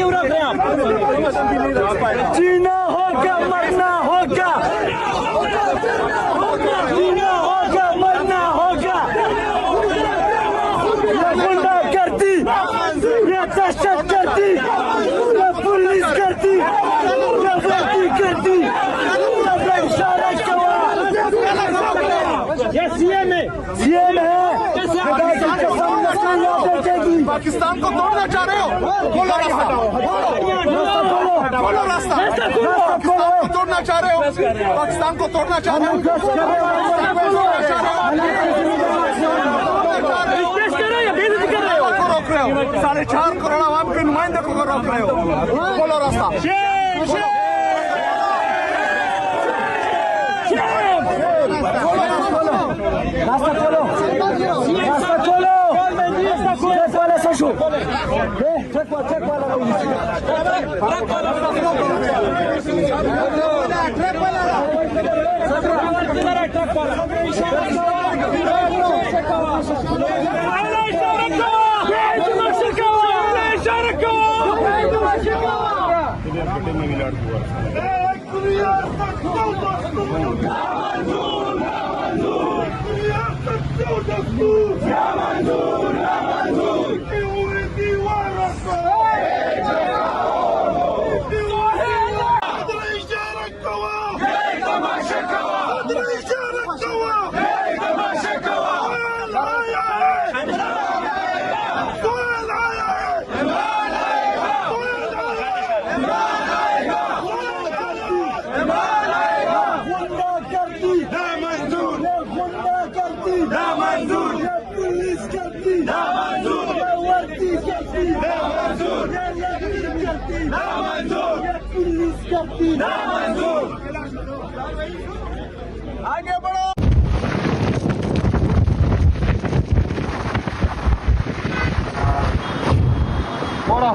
क्यों रख रहे हैं आप? जीना होगा मरना होगा, जीना होगा मरना होगा। ये गुंडा करती, ये दहशत करती, ये पुलिस करती, ये वर्दी करती, ये इशारा कवा। ये सीएम है, सीएम है। पाकिस्तान को तोड़ना चाह रहे हो? खोलो रास्ता, खोलो रास्ता। पाकिस्तान को तोड़ना चाह रहे हो? पाकिस्तान को तोड़ना चाह रहे हो? रोक रहे हो 4.5 करोड़ आवाम के नुमाइंदे को रोक रहे हो। खोलो रास्ता। रास्ता खोलो, रास्ता खोलो। चेक वाला सशु, चेक वाला आगे बढ़ो। मोड़ा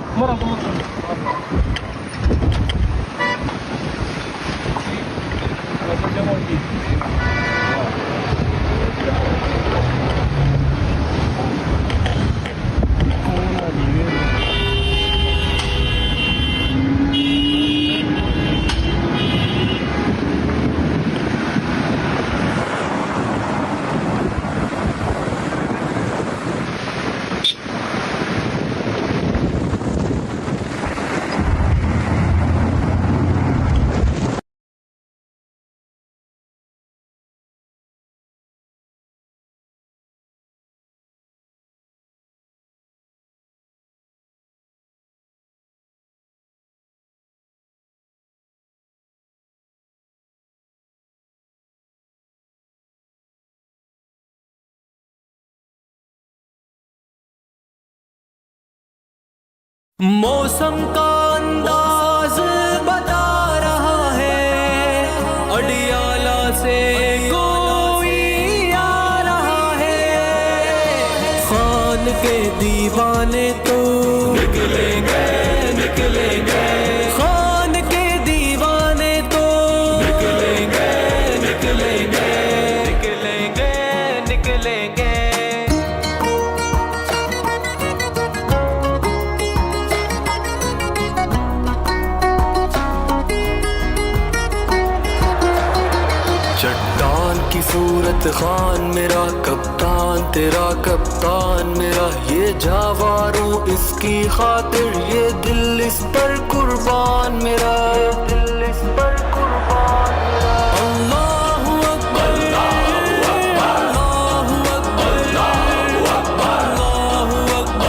मौसम का अंदाज बता रहा है, अडियाला से कोई आ रहा है। खान के दीवाने तो निकलेंगे, निकलेंगे। खान के दीवाने तो निकलेंगे, निकलेंगे, निकलेंगे, निकलेंगे। चट्टान की सूरत खान मेरा कप्तान, तेरा कप्तान मेरा, ये जावारू इसकी खातिर, ये दिल इस पर कुर्बान मेरा, दिल इस पर कुर्बान मेरा। अल्लाहु अकबर, अल्लाहु अकबर, अल्लाहु अकबर, अल्लाहु अकबर।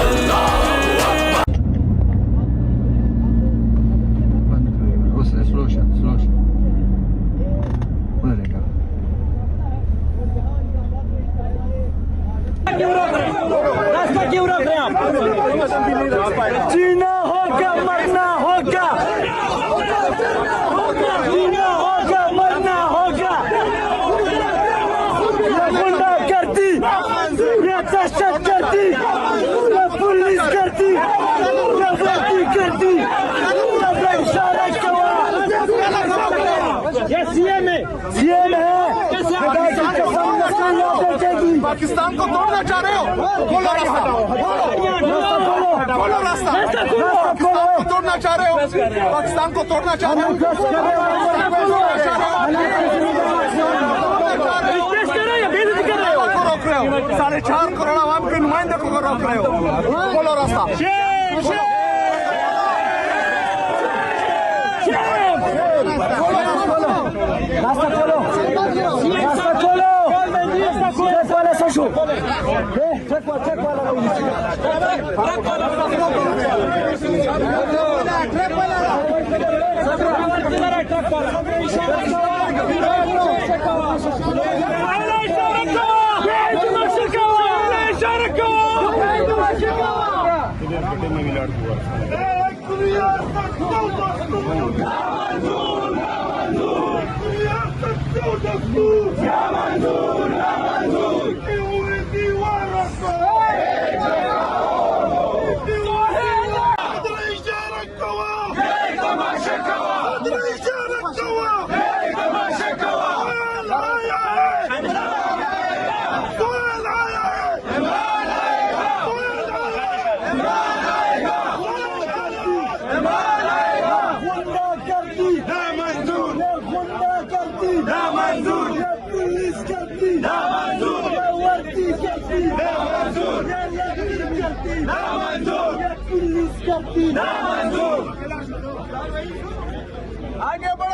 स्लो शॉट रास्ता क्यों रख रहे हैं आप? जीना होगा मरना होगा, जीना होगा मरना होगा। ये गुंडा करती, ये दहशत करती, ये पुलिस करती, ये वर्दी करती, ये इशारा कवा। ये सीएम है, सीएम है। पाकिस्तान को तोड़ना चाह रहे हो? खोलो रास्ता, खोलो रास्ता। को तोड़ना चाह रहे हो, पाकिस्तान को तोड़ना चाह रहे हो, रोक रहे हो, 4.5 करोड़ आवाम के नुमाइंदे को रोक रहे हो, बोलो रास्ता। रास्ता खोलो, रास्ता खोलो, चेक वाले सोशो, चेक आगे बढ़ो।